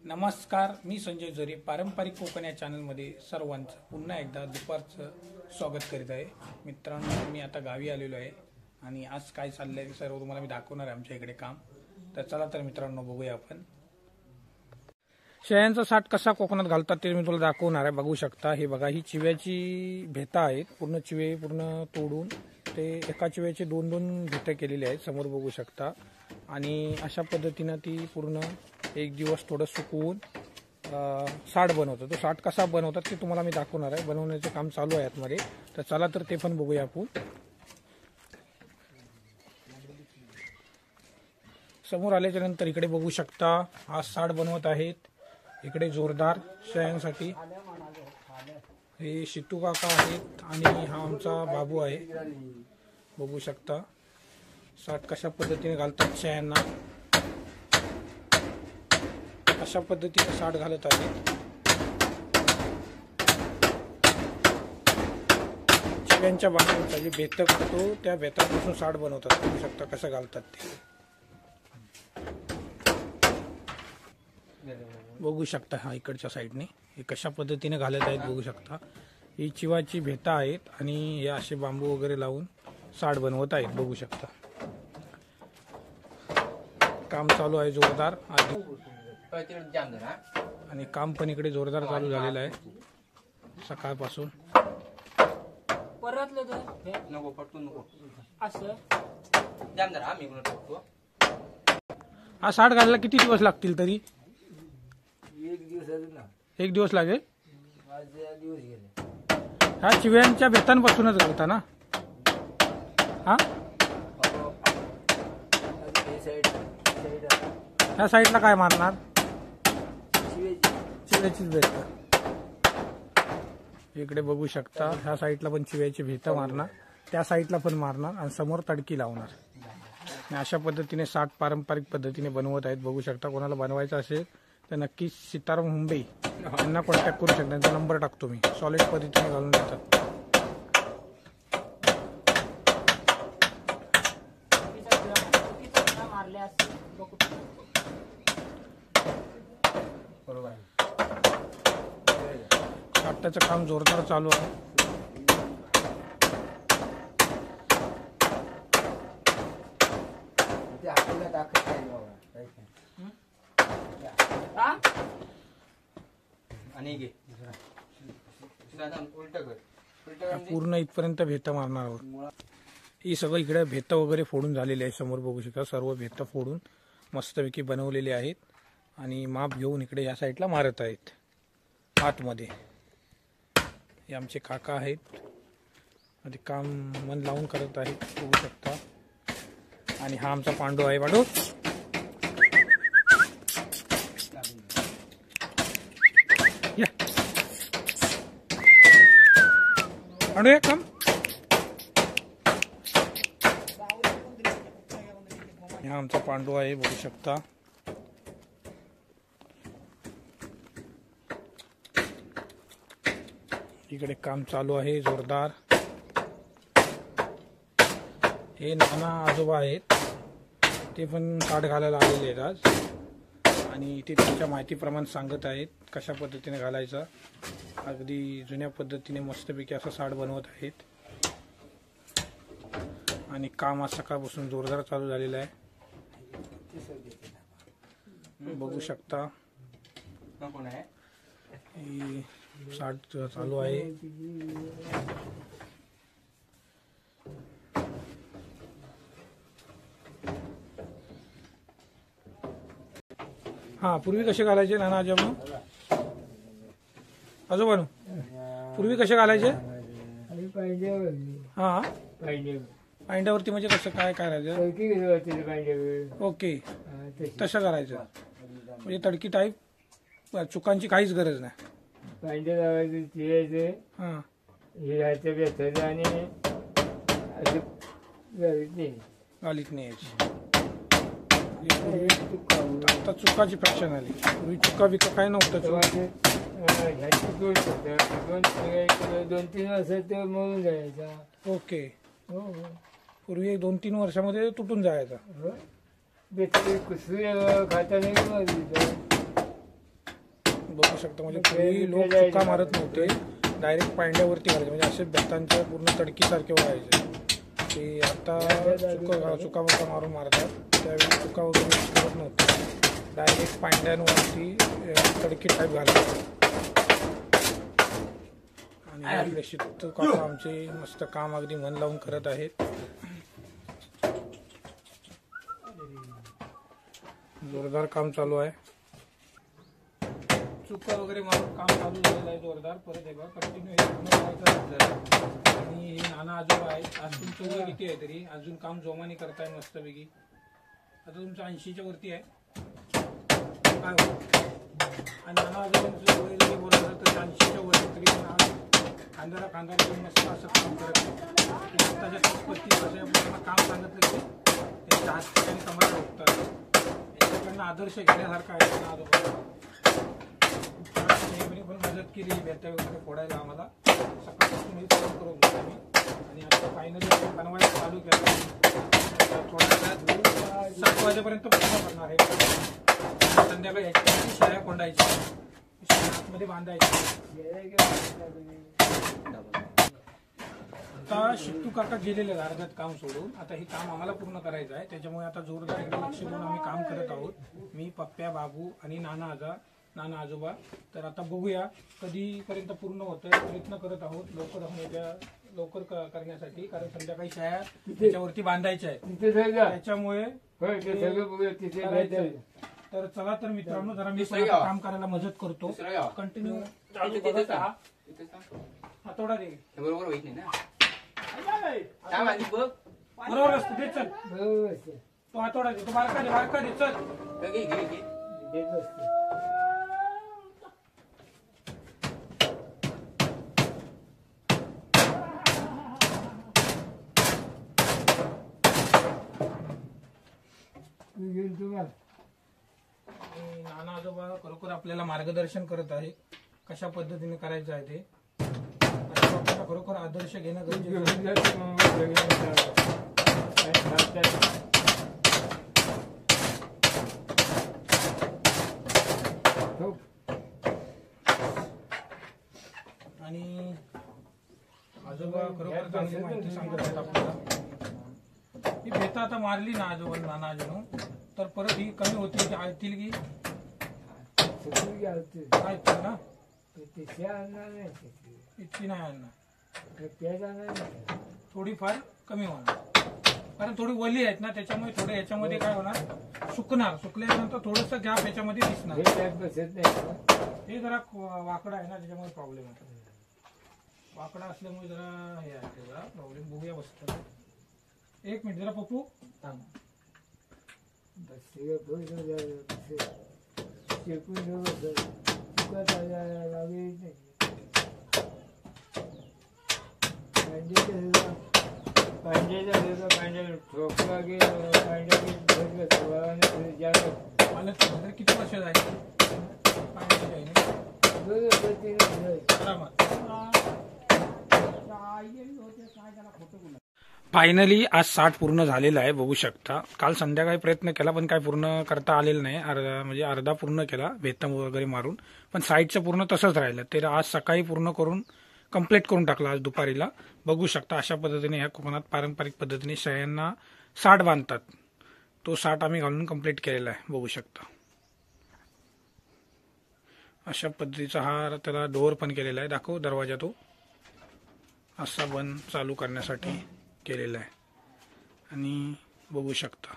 नमस्कार, मी संजय जोरे. पारंपरिक कोकण या चॅनलमध्ये सर्वांचं पुन्हा एकदा दुपारचं स्वागत करीत आहे. मित्रांनो, मी आता गावी आलेलो आहे आणि आज काय चाललंय आहे सर्व तुम्हाला मी दाखवणार आहे आमच्या इकडे काम. तर चला तर मित्रांनो बघूया आपण शेळ्यांचा साठ कसा कोकणात घालतात ते मी तुला दाखवणार आहे. बघू शकता, हे बघा, ही चिव्याची भेता आहेत. पूर्ण चिवे पूर्ण तोडून ते एका चिव्याचे दोन दोन भेटे केलेले आहेत, समोर बघू शकता. आणि अशा पद्धतीनं ती पूर्ण एक दिवस थोडं सुकवून साठ बनवतात. तो साठ कसा बनवतात ते तुम्हाला मी दाखवणार आहे. बनवण्याचं काम चालू आहे आतमध्ये. तर चला तर ते पण बघूया आपण. समोर आल्याच्या नंतर इकडे बघू शकता, हा साठ बनवत आहेत. इकडे जोरदार शेळ्यांसाठी हे शितू काका आहेत आणि हा आमचा बाबू आहे. बघू शकता साठ कशा पद्धतीने घालतात शेळ्यांना. अशा पद्धतीने साठ घालत आहेत. चिव्यांच्या बांधांचा जे भेत करतो त्या भेतापासून साठ बनवतात. बघू शकता कसं घालतात ते. बघू शकता हा इकडच्या साईडने हे कशा पद्धतीने घालत आहेत. बघू शकता ही चिवाची भेता आहेत आणि हे असे बांबू वगैरे लावून साठ बनवत आहेत. बघू शकता काम चालू आहे जोरदार. आणि काम पण इकडे जोरदार चालू झालेलं आहे सकाळपासून. हा साठ घालायला किती दिवस लागतील तरी? एक दिवस लागेल. ह्या चिव्यांच्या भेतांपासूनच घालता ना? हा, ह्या साईडला काय मारणार? चिव्याचीच भेट. इकडे बघू शकता ह्या साईडला पण चिव्याची भेट मारणार, त्या साईडला पण मारणार आणि समोर तडकी लावणार. आणि अशा पद्धतीने साठ पारंपरिक पद्धतीने बनवत आहेत. बघू शकता, कोणाला बनवायचं असेल तर नक्की सीताराम मुंबई यांना कॉन्टॅक्ट करू शकता. त्यांचा नंबर टाकतो मी. सॉलिड पद्धतीने घालून देतात. साठाचं काम जोरदार चालू आहे. पूर्ण इथपर्यंत भेट मारणार आहोत. ही सगळं इकडे भेट वगैरे फोडून झालेली आहे. समोर बघू शकता सर्व भेट फोडून मस्तपैकी बनवलेले आहेत आणि माप घेऊन इकडे या साईडला मारत आहेत आतमध्ये. हे आमचे काका आहेत आणि काम मन लावून करत आहेत. बघू शकता. आणि हा आमचा पांडू आहे. पांडू या, पांडू या, काम. हा आमचा पांडू आहे. बघू शकता. इकडे काम चालू आहे जोरदार. हे नाना आजोबा आहेत, ते पण साठ घालायला आलेले आहेत आज आणि ते त्यांच्या माहितीप्रमाणे सांगत आहेत कशा पद्धतीने घालायचं. अगदी जुन्या पद्धतीने मस्तपैकी असं साठ बनवत आहेत आणि काम आज सकाळपासून जोरदार चालू झालेलं आहे. बघू शकता साठ चालू आहे. हा, पूर्वी कसे घालायचे नाना आजोबा? आजोबा पूर्वी कसे घालायचे? हा, पांड्यावरती. म्हणजे कसं काय करायचं? ओके, तसं करायचं. म्हणजे तडकी टाईप, चुकांची काहीच गरज नाही. पांढ्या लावायचं, चिरायचं, हा, हिराचं बेसायचं आणि असं गालीत नाही यायची. आता चुकाची फॅशन आली. पूर्वी चुका बिका काय नव्हतं. दोन तीन वर्षात ते मरून जायचा. ओके. हो, पूर्वी 2-3 वर्षामध्ये तुटून जायचा. बेसरी कुसरी खाता नाही. बघू शकता. म्हणजे पूर्वी लोक चुका मारत नव्हते, डायरेक्ट पांड्यावरती घालायचे. म्हणजे असे बेतांच्या पूर्ण तडकीसारखे व्हायचे. ते आता चुका मुका मारून मारतात. त्यावेळी चुका वगैरे करत नव्हते, डायरेक्ट पांड्यांवरती तडकी टाईप घालायचे. आणि आपले शिस्त काका आमचे मस्त काम अगदी मन लावून करत आहेत. जोरदार काम चालू आहे. चुका वगैरे मारून काम चालू झालेलं आहे जोरदार. परत एकदा कंटिन्यू आणि हे नाना आजोबा आहेत. आज तुमचं वय किती आहे तरी अजून काम जोमाने करताय मस्तपैकी. आता तुमचं 80च्या वरती आहे काय हो? आणि नाना आजोबांचं वय जरी बोलायचं तर 80च्या वरती तरी खांद्याला खांदा घेऊन मस्त असं काम करत नाही. आत्ताच्या 35 वर्षांना काम सांगितलं की त्यांच्या हात आणि कमर उठतात. त्यांच्याकडनं आदर्श घेण्यासारखा आहे नाना आजोबा. नेहमी पण मदत केली बेता वगैरे फोडायला आम्हाला. सकाळपासून हेच काम करून घेतो आम्ही. आणि आता फायनली बनवायला चालू केलं. थोड्या वेळात 7 वाजेपर्यंत पूर्ण करणार आहे. संध्याकाळी ह्याच्यामध्ये शेळ्या कोंडायच्या, आतमध्ये बांधायच्या. आता शिट्टू काका गेलेले अर्ध्यात काम सोडून. आता हे काम आम्हाला पूर्ण करायचं आहे. त्याच्यामुळे आता जोरदार एकदा लक्ष देऊन आम्ही काम करत आहोत. मी, पप्प्या, बाबू आणि नाना आजोबा. तर आता बघूया कधीपर्यंत पूर्ण होतंय. प्रयत्न करत आहोत लवकर करण्यासाठी, कारण संध्याकाळी शाळा त्याच्यावरती बांधायच्या आहेत. त्याच्यामुळे तर चला तर मित्रांनो, जरा मी काम करायला मदत करतो. कंटिन्यू हातोडा दे. बरोबर होईल ना. बरोबर असतं ते. चल तो हातोडा दे. तो बारका दे. चल नाना आजोबा खरोखर आपल्याला मार्गदर्शन करत आहे कशा पद्धतीने करायचं आहे ते. आपल्याला खरोखर आदर्श घेणं गरजेचं आहे. आणि आजोबा खरोखर चांगली माहिती सांगत आहेत आपल्याला. ही भेता आता मारली ना आजोबा नाना आजोबा, तर परत ही कमी होती की आळतील की आळतील ना. इतकी नाही आणणार, थोडीफार कमी होणार. कारण थोडी वली आहेत ना, त्याच्यामुळे थोडं याच्यामध्ये काय होणार, सुकणार. सुकल्यानंतर थोडस गॅप याच्यामध्ये दिसणार. हे जरा वाकडा आहे ना, त्याच्यामुळे प्रॉब्लेम आहे. वाकडा असल्यामुळे जरा हे आहे त्याचा प्रॉब्लेम. बघूया बसत. एक मिनिट जरा पप्पू थांब. किती वर्ष झाली फायनली आज 60 पूर्ण झालेला आहे. बघू शकता. काल संध्याकाळी प्रयत्न केला पण काय पूर्ण करता आलेलं नाही. म्हणजे अर्धा पूर्ण केला भेतम वगैरे मारून, पण साईडचं पूर्ण तसंच राहिलं. ते आज सकाळी पूर्ण करून कंप्लीट करून टाकलं आज दुपारीला. बघू शकता अशा पद्धतीने ह्या कोकणात पारंपरिक पद्धतीने शेळ्यांना साठ बांधतात. तो साठ आम्ही घालून कंप्लीट केलेला आहे. बघू शकता अशा पद्धतीचा हा त्याला डोअर पण केलेला आहे. दाखव दरवाजा. तो असा बंद चालू करण्यासाठी केलेला आहे. आणि बघू शकता